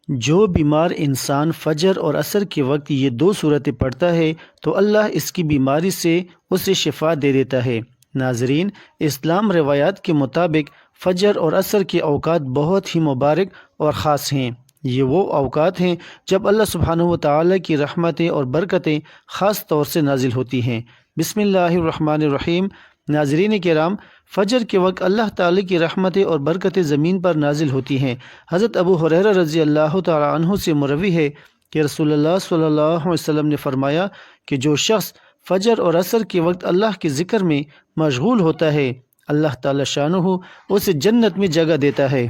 جو بیمار انسان فجر اور عصر کے وقت یہ دو صورتیں پڑھتا ہے تو اللہ اس کی بیماری سے اسے شفا دے دیتا ہے۔ ناظرین، اسلام روایات کے مطابق فجر اور عصر کے اوقات بہت ہی مبارک اور خاص ہیں۔ یہ وہ اوقات ہیں جب اللہ سبحانہ و تعالیٰ کی رحمتیں اور برکتیں خاص طور سے نازل ہوتی ہیں۔ بسم اللہ الرحمن الرحیم۔ ناظرین کرام، فجر کے وقت اللہ تعالیٰ کی رحمتیں اور برکتیں زمین پر نازل ہوتی ہیں۔ حضرت ابو ہریرہ رضی اللہ تعالیٰ عنہ سے مروی ہے کہ رسول اللہ صلی اللہ علیہ وسلم نے فرمایا کہ جو شخص فجر اور عصر کے وقت اللہ کے ذکر میں مشغول ہوتا ہے، اللہ تعالیٰ شانہ اسے جنت میں جگہ دیتا ہے۔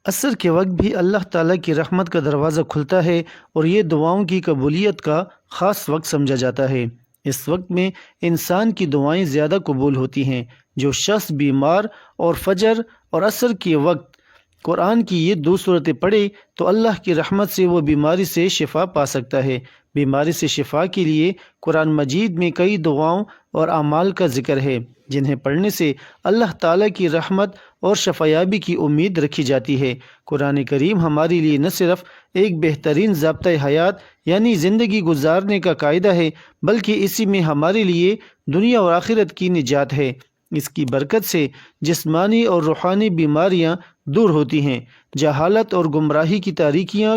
عصر کے وقت بھی اللہ تعالیٰ کی رحمت کا دروازہ کھلتا ہے اور یہ دعاؤں کی قبولیت کا خاص وقت سمجھا جاتا ہے۔ اس وقت میں انسان کی دعائیں زیادہ قبول ہوتی ہیں۔ جو شخص بیمار اور فجر اور عصر کے وقت قرآن کی یہ دو صورتیں پڑھے تو اللہ کی رحمت سے وہ بیماری سے شفا پا سکتا ہے۔ بیماری سے شفا کے لیے قرآن مجید میں کئی دعاؤں اور اعمال کا ذکر ہے جنہیں پڑھنے سے اللہ تعالیٰ کی رحمت اور شفایابی کی امید رکھی جاتی ہے۔ قرآن کریم ہمارے لیے نہ صرف ایک بہترین ضابطۂ حیات یعنی زندگی گزارنے کا قاعدہ ہے، بلکہ اسی میں ہمارے لیے دنیا اور آخرت کی نجات ہے۔ اس کی برکت سے جسمانی اور روحانی بیماریاں دور ہوتی ہیں، جہالت اور گمراہی کی تاریکیاں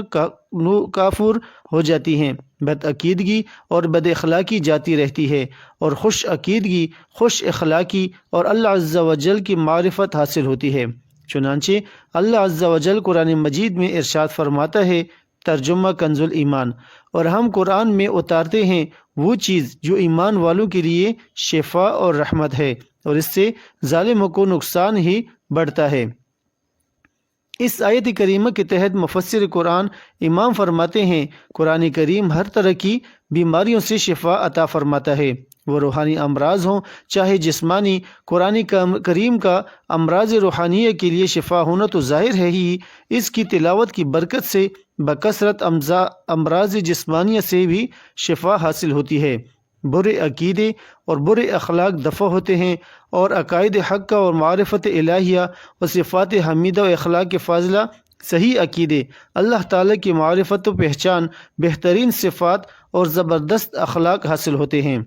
کافور ہو جاتی ہیں، بد عقیدگی اور بد اخلاقی جاتی رہتی ہے، اور خوش عقیدگی، خوش اخلاقی اور اللہ عز و جل کی معرفت حاصل ہوتی ہے۔ چنانچہ اللہ عز و جل قرآن مجید میں ارشاد فرماتا ہے، ترجمہ کنز الایمان، اور ہم قرآن میں اتارتے ہیں وہ چیز جو ایمان والوں کے لیے شفا اور رحمت ہے، اور اس سے ظالموں کو نقصان ہی بڑھتا ہے۔ اس آیت کریمہ کے تحت مفسر قرآن امام فرماتے ہیں، قرآن کریم ہر طرح کی بیماریوں سے شفا عطا فرماتا ہے، وہ روحانی امراض ہوں چاہے جسمانی۔ قرآن کریم کا امراض روحانیہ کے لیے شفا ہونا تو ظاہر ہے ہی، اس کی تلاوت کی برکت سے بکثرت امراض جسمانیہ سے بھی شفا حاصل ہوتی ہے۔ برے عقیدے اور برے اخلاق دفع ہوتے ہیں، اور عقائد حقہ اور معرفت الہیہ و صفات حمیدہ و اخلاق فاضلہ، صحیح عقیدے، اللہ تعالیٰ کی معرفت و پہچان، بہترین صفات اور زبردست اخلاق حاصل ہوتے ہیں۔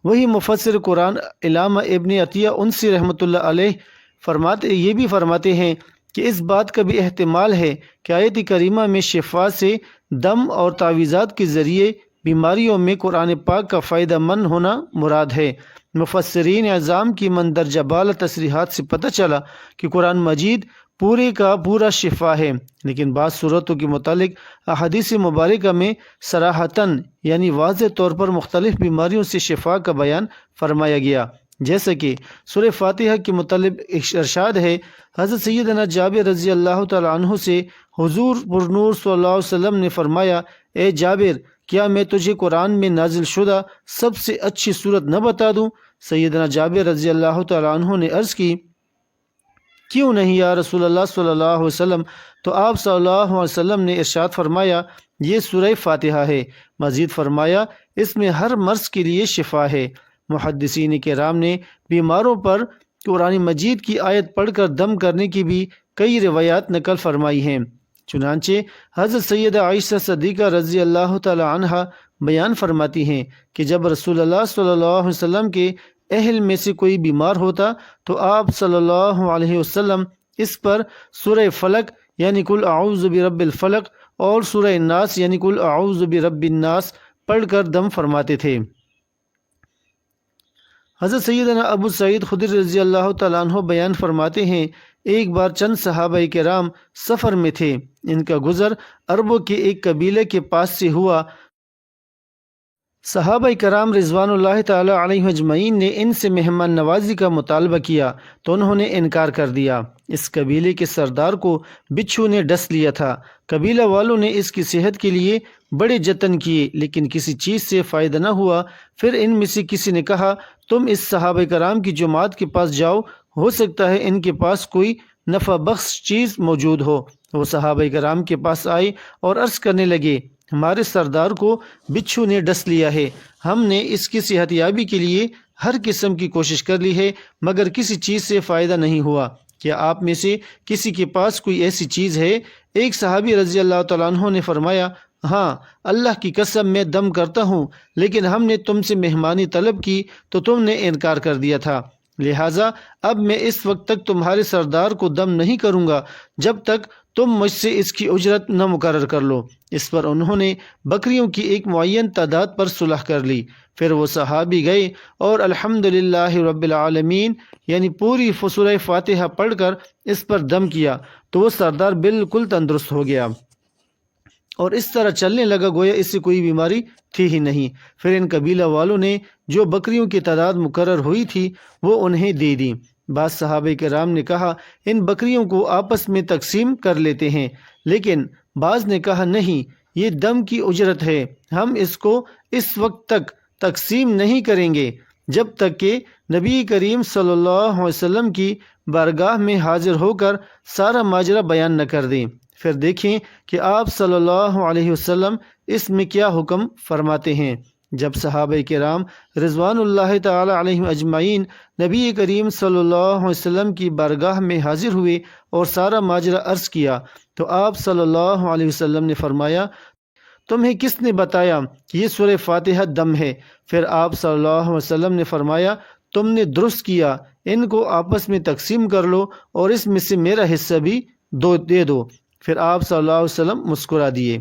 وہی مفسر قرآن علامہ ابن عطیہ انسی رحمۃ اللہ علیہ یہ بھی فرماتے ہیں کہ اس بات کا بھی احتمال ہے کہ آیت کریمہ میں شفا سے دم اور تعویذات کے ذریعے بیماریوں میں قرآن پاک کا فائدہ مند ہونا مراد ہے۔ مفسرین اعظام کی مندرجہ بالا تصریحات سے پتہ چلا کہ قرآن مجید پورے کا پورا شفا ہے، لیکن بعض صورتوں کے متعلق احادیث مبارکہ میں صراحتاً یعنی واضح طور پر مختلف بیماریوں سے شفا کا بیان فرمایا گیا، جیسا کہ سورہ فاتحہ کے متعلق ارشاد ہے۔ حضرت سیدنا جابر رضی اللہ تعالیٰ عنہ سے حضور پرنور صلی اللہ علیہ وسلم نے فرمایا، اے جابر، کیا میں تجھے قرآن میں نازل شدہ سب سے اچھی صورت نہ بتا دوں؟ سیدنا جابر رضی اللہ تعالیٰ عنہ نے عرض کی، کیوں نہیں یا رسول اللہ صلی اللہ علیہ وسلم؟ تو آپ صلی اللہ علیہ وسلم نے ارشاد فرمایا، یہ سورہ فاتحہ ہے۔ مزید فرمایا، اس میں ہر مرض کے لیے شفا ہے۔ محدثین کرام نے بیماروں پر قرآن مجید کی آیت پڑھ کر دم کرنے کی بھی کئی روایات نقل فرمائی ہیں۔ چنانچہ حضرت سیدہ عائشہ صدیقہ رضی اللہ تعالی عنہا بیان فرماتی ہیں کہ جب رسول اللہ صلی اللہ علیہ وسلم کے اہل میں سے کوئی بیمار ہوتا تو آپ صلی اللہ علیہ وسلم اس پر سورہ فلق یعنی قل اعوذ برب الفلق اور سورہ الناس یعنی قل اعوذ برب الناس پڑھ کر دم فرماتے تھے۔ حضرت سیدنا ابو سعید خدری رضی اللہ تعالیٰ عنہ بیان فرماتے ہیں، ایک بار چند صحابہ کرام سفر میں تھے، ان کا گزر عربوں کے ایک قبیلے کے پاس سے ہوا۔ صحابہ کرام رضوان اللہ تعالیٰ علیہ اجمعین نے ان سے مہمان نوازی کا مطالبہ کیا تو انہوں نے انکار کر دیا۔ اس قبیلے کے سردار کو بچھو نے ڈس لیا تھا۔ قبیلہ والوں نے اس کی صحت کے لیے بڑے جتن کیے لیکن کسی چیز سے فائدہ نہ ہوا۔ پھر ان میں سے کسی نے کہا، تم اس صحابہ کرام کی جماعت کے پاس جاؤ، ہو سکتا ہے ان کے پاس کوئی نفع بخش چیز موجود ہو۔ وہ صحابہ کرام کے پاس آئے اور عرض کرنے لگے، ہمارے سردار کو بچھو نے ڈس لیا ہے، ہم نے اس کی صحت یابی کے لیے ہر قسم کی کوشش کر لی ہے مگر کسی چیز سے فائدہ نہیں ہوا۔ کیا آپ میں سے کسی کے پاس کوئی ایسی چیز ہے؟ ایک صحابی رضی اللہ تعالیٰ عنہ نے فرمایا، ہاں، اللہ کی قسم میں دم کرتا ہوں، لیکن ہم نے تم سے مہمانی طلب کی تو تم نے انکار کر دیا تھا، لہٰذا اب میں اس وقت تک تمہارے سردار کو دم نہیں کروں گا جب تک تم مجھ سے اس کی اجرت نہ مقرر کر لو۔ اس پر انہوں نے بکریوں کی ایک معین تعداد پر صلح کر لی۔ پھر وہ صحابی گئے اور الحمدللہ رب العالمین یعنی پوری سورہ فاتحہ پڑھ کر اس پر دم کیا تو وہ سردار بالکل تندرست ہو گیا اور اس طرح چلنے لگا گویا اس سے کوئی بیماری تھی ہی نہیں۔ پھر ان قبیلہ والوں نے جو بکریوں کی تعداد مقرر ہوئی تھی وہ انہیں دے دی۔ بعض صحابہ کرام نے کہا ان بکریوں کو آپس میں تقسیم کر لیتے ہیں، لیکن بعض نے کہا نہیں، یہ دم کی اجرت ہے، ہم اس کو اس وقت تک تقسیم نہیں کریں گے جب تک کہ نبی کریم صلی اللہ علیہ وسلم کی بارگاہ میں حاضر ہو کر سارا ماجرا بیان نہ کر دیں۔ پھر دیکھیں کہ آپ صلی اللہ علیہ وسلم اس میں کیا حکم فرماتے ہیں۔ جب صحابہ کرام رضوان اللہ تعالی علیہم اجمعین نبی کریم صلی اللہ علیہ وسلم کی بارگاہ میں حاضر ہوئے اور سارا ماجرا عرض کیا تو آپ صلی اللہ علیہ وسلم نے فرمایا، تمہیں کس نے بتایا کہ یہ سورہ فاتحہ دم ہے؟ پھر آپ صلی اللہ علیہ وسلم نے فرمایا، تم نے درست کیا، ان کو آپس میں تقسیم کر لو اور اس میں سے میرا حصہ بھی دے دو۔ پھر آپ صلی اللہ علیہ وسلم مسکرا دیے۔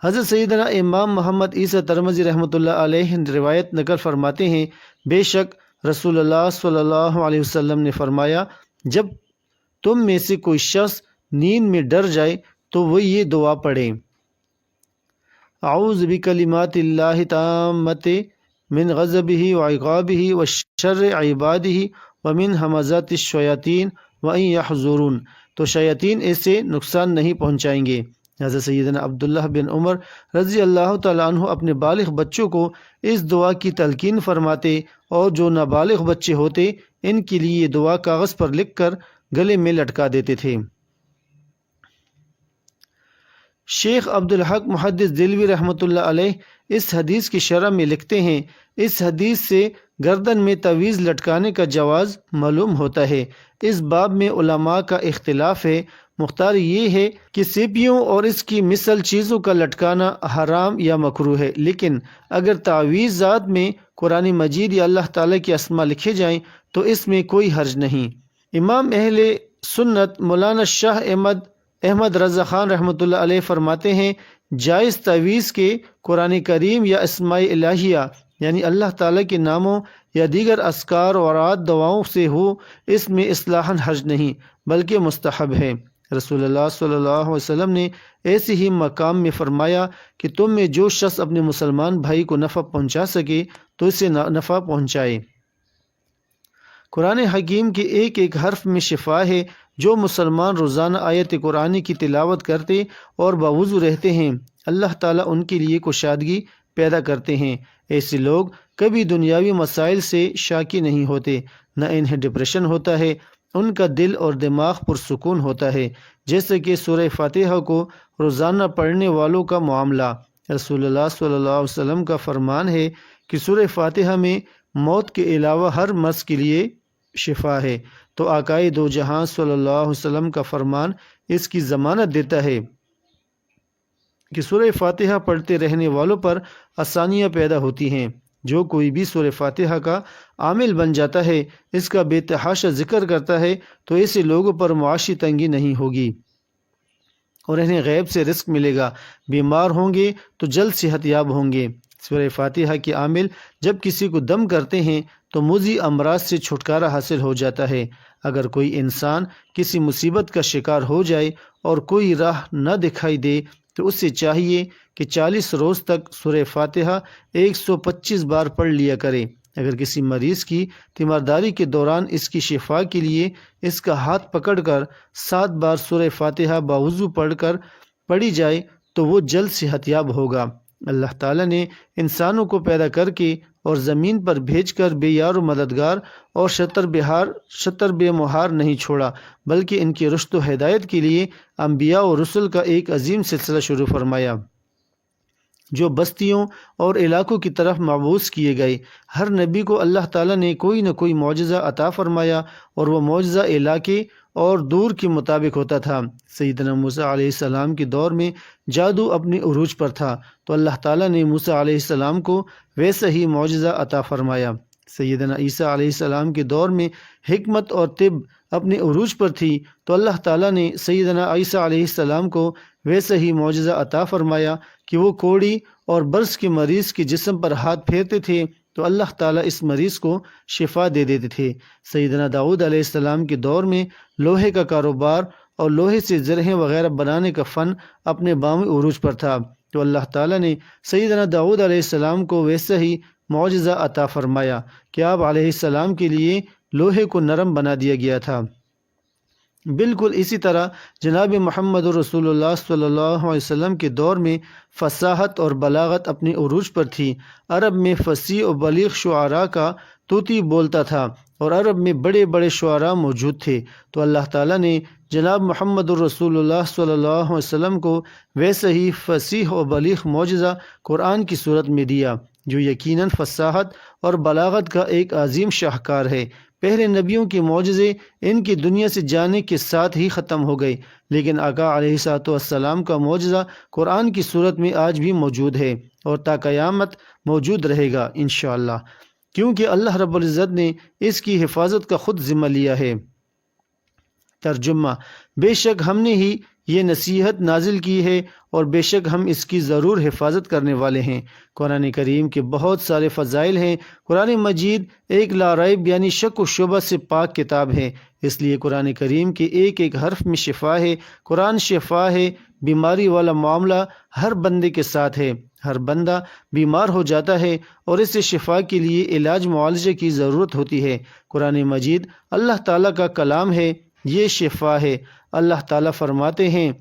حضرت سیدنا امام محمد عیسیٰ ترمذی رحمۃ اللہ علیہ روایت نقل فرماتے ہیں، بے شک رسول اللہ صلی اللہ علیہ وسلم نے فرمایا، جب تم میں سے کوئی شخص نیند میں ڈر جائے تو وہ یہ دعا پڑھے، اعوذ بکلمات اللہ التامۃ من غضبہ وعقابہ وشر عبادہ ومن ہمزات الشیاطین وان یحضرون، تو شیاطین اسے نقصان نہیں پہنچائیں گے۔ حضرت سیدنا عبداللہ بن عمر رضی اللہ تعالیٰ عنہ اپنے بالغ بچوں کو اس دعا کی تلقین فرماتے اور جو نابالغ بچے ہوتے ان کے لیے یہ دعا کاغذ پر لکھ کر گلے میں لٹکا دیتے تھے۔ شیخ عبدالحق محدث دلوی رحمۃ اللہ علیہ اس حدیث کی شرح میں لکھتے ہیں، اس حدیث سے گردن میں تعویذ لٹکانے کا جواز معلوم ہوتا ہے۔ اس باب میں علماء کا اختلاف ہے، مختار یہ ہے کہ سیپیوں اور اس کی مثل چیزوں کا لٹکانا حرام یا مکروہ ہے، لیکن اگر تعویذات میں قرآن مجید یا اللہ تعالیٰ کے اسماء لکھے جائیں تو اس میں کوئی حرج نہیں۔ امام اہل سنت مولانا شاہ احمد رضا خان رحمۃ اللہ علیہ فرماتے ہیں، جائز تعویذ کے قرآن کریم یا اسماء الہیہ یعنی اللہ تعالیٰ کے ناموں یا دیگر اذکار اور اوراد دعاؤں سے ہو، اس میں اصطلاحاً حرج نہیں بلکہ مستحب ہے۔ رسول اللہ صلی اللہ علیہ وسلم نے ایسے ہی مقام میں فرمایا کہ تم میں جو شخص اپنے مسلمان بھائی کو نفع پہنچا سکے تو اسے نفع پہنچائے۔ قرآن حکیم کے ایک ایک حرف میں شفا ہے۔ جو مسلمان روزانہ آیت قرآن کی تلاوت کرتے اور باوضو رہتے ہیں، اللہ تعالیٰ ان کے لیے کشادگی پیدا کرتے ہیں۔ ایسے لوگ کبھی دنیاوی مسائل سے شاکی نہیں ہوتے، نہ انہیں ڈپریشن ہوتا ہے، ان کا دل اور دماغ پرسکون ہوتا ہے، جیسے کہ سورہ فاتحہ کو روزانہ پڑھنے والوں کا معاملہ۔ رسول اللہ صلی اللہ علیہ وسلم کا فرمان ہے کہ سورہ فاتحہ میں موت کے علاوہ ہر مرض کے لیے شفا ہے، تو آقائے دو جہاں صلی اللہ علیہ وسلم کا فرمان اس کی ضمانت دیتا ہے کہ سورہ فاتحہ پڑھتے رہنے والوں پر آسانیاں پیدا ہوتی ہیں۔ جو کوئی بھی سورہ فاتحہ کا عامل بن جاتا ہے، اس کا بے تحاشا ذکر کرتا ہے، تو ایسے لوگوں پر معاشی تنگی نہیں ہوگی اور انہیں غیب سے رزق ملے گا، بیمار ہوں گے تو جلد صحت یاب ہوں گے۔ سورہ فاتحہ کے عامل جب کسی کو دم کرتے ہیں تو مضی امراض سے چھٹکارا حاصل ہو جاتا ہے۔ اگر کوئی انسان کسی مصیبت کا شکار ہو جائے اور کوئی راہ نہ دکھائی دے تو اس سے چاہیے کہ 40 روز تک سورہ فاتحہ 125 بار پڑھ لیا کرے۔ اگر کسی مریض کی تیمارداری کے دوران اس کی شفا کے لیے اس کا ہاتھ پکڑ کر 7 بار سورہ فاتحہ باوضو پڑھی جائے تو وہ جلد صحت یاب ہوگا۔ اللہ تعالیٰ نے انسانوں کو پیدا کر کے اور زمین پر بھیج کر بے یار و مددگار اور شتر بے مہار نہیں چھوڑا، بلکہ ان کی رشد و ہدایت کے لیے انبیاء و رسل کا ایک عظیم سلسلہ شروع فرمایا۔ جو بستیوں اور علاقوں کی طرف مبعوث کیے گئے۔ ہر نبی کو اللہ تعالیٰ نے کوئی نہ کوئی معجزہ عطا فرمایا اور وہ معجزہ علاقے اور دور کے مطابق ہوتا تھا۔ سیدنا موسیٰ علیہ السلام کے دور میں جادو اپنے عروج پر تھا تو اللہ تعالیٰ نے موسیٰ علیہ السلام کو ویسا ہی معجزہ عطا فرمایا۔ سیدنا عیسیٰ علیہ السلام کے دور میں حکمت اور طب اپنے عروج پر تھی تو اللہ تعالیٰ نے سیدنا عیسیٰ علیہ السلام کو ویسا ہی معجزہ عطا فرمایا کہ وہ کوڑی اور برص کے مریض کے جسم پر ہاتھ پھیرتے تھے تو اللہ تعالیٰ اس مریض کو شفا دے دیتے تھے۔ سیدنا داؤد علیہ السلام کے دور میں لوہے کا کاروبار اور لوہے سے زرہیں وغیرہ بنانے کا فن اپنے بامی عروج پر تھا تو اللہ تعالیٰ نے سیدنا داؤد علیہ السلام کو ویسا ہی معجزہ عطا فرمایا کہ آپ علیہ السلام کے لیے لوہے کو نرم بنا دیا گیا تھا۔ بالکل اسی طرح جناب محمد رسول اللہ صلی اللہ علیہ وسلم کے دور میں فصاحت اور بلاغت اپنے عروج پر تھی۔ عرب میں فصیح و بلیغ شعراء کا طوطی بولتا تھا اور عرب میں بڑے بڑے شعراء موجود تھے تو اللہ تعالیٰ نے جناب محمد رسول اللہ صلی اللہ علیہ وسلم کو ویسا ہی فصیح و بلیغ معجزہ قرآن کی صورت میں دیا جو یقیناً فصاحت اور بلاغت کا ایک عظیم شاہکار ہے۔ پہلے نبیوں کے معجزے ان کی دنیا سے جانے کے ساتھ ہی ختم ہو گئے، لیکن آقا علیہ السلام کا معجزہ قرآن کی صورت میں آج بھی موجود ہے اور تا قیامت موجود رہے گا انشاءاللہ، کیونکہ اللہ رب العزت نے اس کی حفاظت کا خود ذمہ لیا ہے۔ ترجمہ: بے شک ہم نے ہی یہ نصیحت نازل کی ہے اور بے شک ہم اس کی ضرور حفاظت کرنے والے ہیں۔ قرآن کریم کے بہت سارے فضائل ہیں۔ قرآن مجید ایک لا ریب یعنی شک و شبہ سے پاک کتاب ہے، اس لیے قرآن کریم کے ایک ایک حرف میں شفا ہے۔ قرآن شفا ہے۔ بیماری والا معاملہ ہر بندے کے ساتھ ہے۔ ہر بندہ بیمار ہو جاتا ہے اور اس سے شفا کے لیے علاج معالجے کی ضرورت ہوتی ہے۔ قرآن مجید اللہ تعالیٰ کا کلام ہے، یہ شفا ہے۔ اللہ تعالیٰ فرماتے ہیں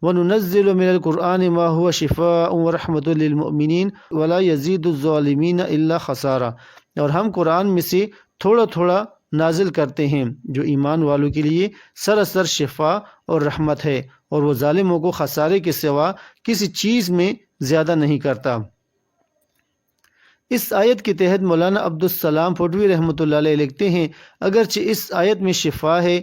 وَنُنَزِّلُ مِنَ الْقُرْآنِ مَا هُوَ شِفَاءٌ وَرَحْمَةٌ لِّلْمُؤْمِنِينَ وَلَا يَزِيدُ الظَّالِمِينَ إِلَّا خَسَارًا، اور ہم قرآن میں سے تھوڑا تھوڑا نازل کرتے ہیں جو ایمان والوں کے لیے سراسر شفا اور رحمت ہے اور وہ ظالموں کو خسارے کے سوا کسی چیز میں زیادہ نہیں کرتا۔ اس آیت کے تحت مولانا عبدالسلام پھوٹوی رحمۃ اللہ علیہ لکھتے ہیں اگرچہ اس آیت میں شفا ہے،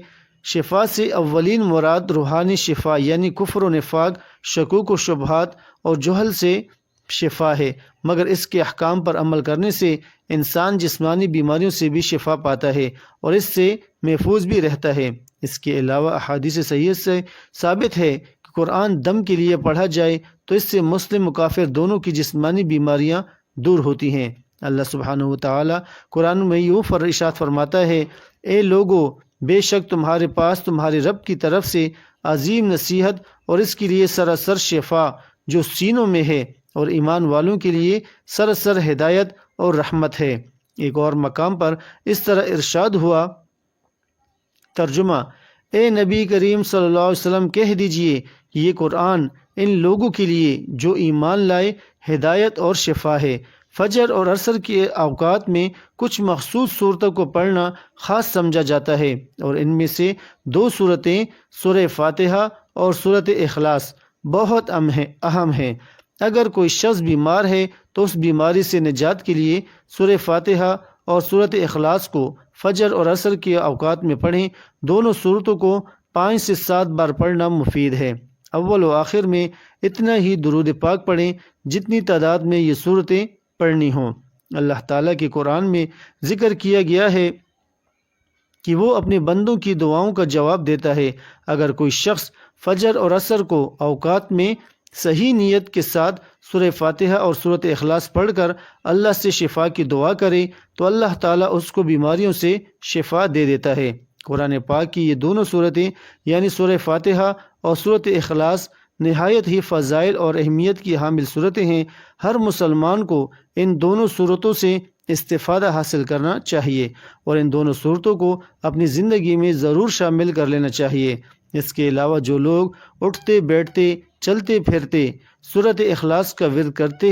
شفا سے اولین مراد روحانی شفا یعنی کفر و نفاق، شکوک و شبہات اور جہل سے شفا ہے، مگر اس کے احکام پر عمل کرنے سے انسان جسمانی بیماریوں سے بھی شفا پاتا ہے اور اس سے محفوظ بھی رہتا ہے۔ اس کے علاوہ احادیث صحیح سے ثابت ہے کہ قرآن دم کے لیے پڑھا جائے تو اس سے مسلم و کافر دونوں کی جسمانی بیماریاں دور ہوتی ہیں۔ اللہ سبحانہ و تعالیٰ قرآن میں یوں ارشاد فرماتا ہے، اے لوگو، بے شک تمہارے پاس تمہارے رب کی طرف سے عظیم نصیحت اور اس کے لیے سراسر شفا جو سینوں میں ہے اور ایمان والوں کے لیے سراسر ہدایت اور رحمت ہے۔ ایک اور مقام پر اس طرح ارشاد ہوا۔ ترجمہ: اے نبی کریم صلی اللہ علیہ وسلم کہہ دیجئے کہ یہ قرآن ان لوگوں کے لیے جو ایمان لائے ہدایت اور شفا ہے۔ فجر اور عصر کے اوقات میں کچھ مخصوص صورتوں کو پڑھنا خاص سمجھا جاتا ہے اور ان میں سے دو صورتیں سورہ فاتحہ اور سورۃ اخلاص بہت اہم ہیں۔ اگر کوئی شخص بیمار ہے تو اس بیماری سے نجات کے لیے سورہ فاتحہ اور سورۃ اخلاص کو فجر اور عصر کے اوقات میں پڑھیں۔ دونوں صورتوں کو 5 سے 7 بار پڑھنا مفید ہے۔ اول و آخر میں اتنا ہی درود پاک پڑھیں جتنی تعداد میں یہ صورتیں پڑھنی ہوں۔ اللہ تعالیٰ کے قرآن میں ذکر کیا گیا ہے کہ وہ اپنے بندوں کی دعاؤں کا جواب دیتا ہے۔ اگر کوئی شخص فجر اور عصر کو اوقات میں صحیح نیت کے ساتھ سورہ فاتحہ اور سورۃ اخلاص پڑھ کر اللہ سے شفا کی دعا کرے تو اللہ تعالیٰ اس کو بیماریوں سے شفا دے دیتا ہے۔ قرآن پاک کی یہ دونوں صورتیں یعنی سورہ فاتحہ اور سورۃ اخلاص نہایت ہی فضائل اور اہمیت کی حامل صورتیں ہیں۔ ہر مسلمان کو ان دونوں صورتوں سے استفادہ حاصل کرنا چاہیے اور ان دونوں صورتوں کو اپنی زندگی میں ضرور شامل کر لینا چاہیے۔ اس کے علاوہ جو لوگ اٹھتے بیٹھتے چلتے پھرتے سورۃ اخلاص کا ورد کرتے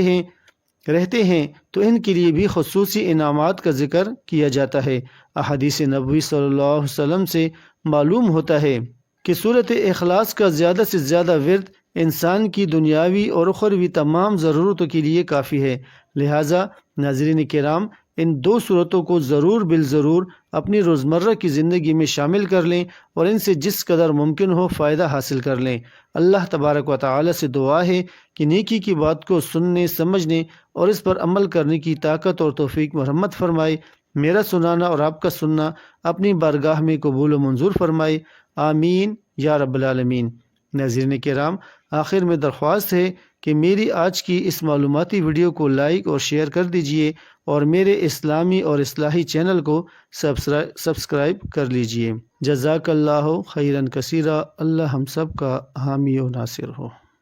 رہتے ہیں تو ان کے لیے بھی خصوصی انعامات کا ذکر کیا جاتا ہے۔ احادیث نبوی صلی اللہ علیہ وسلم سے معلوم ہوتا ہے کہ سورۃ اخلاص کا زیادہ سے زیادہ ورد انسان کی دنیاوی اور اخروی تمام ضرورتوں کے لیے کافی ہے۔ لہٰذا ناظرین کرام، ان 2 صورتوں کو ضرور بالضرور اپنی روزمرہ کی زندگی میں شامل کر لیں اور ان سے جس قدر ممکن ہو فائدہ حاصل کر لیں۔ اللہ تبارک و تعالی سے دعا ہے کہ نیکی کی بات کو سننے، سمجھنے اور اس پر عمل کرنے کی طاقت اور توفیق مرحمت فرمائے۔ میرا سنانا اور آپ کا سننا اپنی بارگاہ میں قبول و منظور فرمائے، آمین یا رب العالمین۔ ناظرین کرام، آخر میں درخواست ہے کہ میری آج کی اس معلوماتی ویڈیو کو لائک اور شیئر کر دیجئے اور میرے اسلامی اور اصلاحی چینل کو سبسکرائب کر لیجئے۔ جزاک اللہ خیرا کثیرا۔ اللہ ہم سب کا حامی و ناصر ہو۔